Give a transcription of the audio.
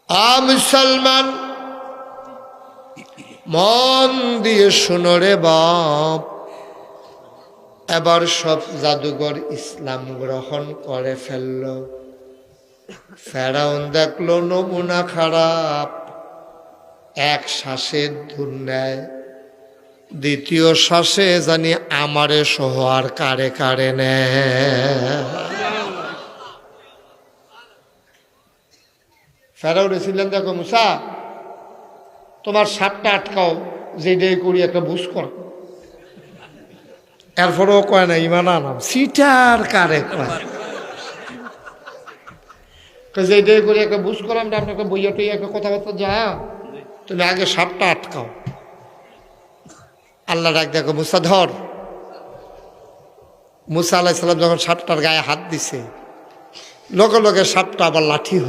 মুসলমান মন দিয়ে শুনো রে বাপ, এবার সব জাদুঘর ইসলাম গ্রহণ করে ফেলল। ফেরাউন দেখলো নমুনা খারাপ, এক শ্বাসে ধুর নেয়, দ্বিতীয় শ্বাসে জানি আমারে সহ আর কারে কারে নেয়। ফেরাউন ছিলেন, দেখো মুসা তোমার সাপটা আটকাও, যেটাই করি একটা বুঝ কর। এরপরেও কয় না ইমান আনাম, সিটার কারে কয় যেটাই করি একটা বুঝ করাম, আপনাকে বইয়াটাই একটা কথাবার্তা যা, তুমি আগে সাপটা আটকাও। আল্লাহ ডাক, দেখো মুসা ধর। মুসা আলাইহিস সালাম যখন সাপটার গায়ে হাত দিছে, লগে লগে সাপটা আবার লাঠি হয়ে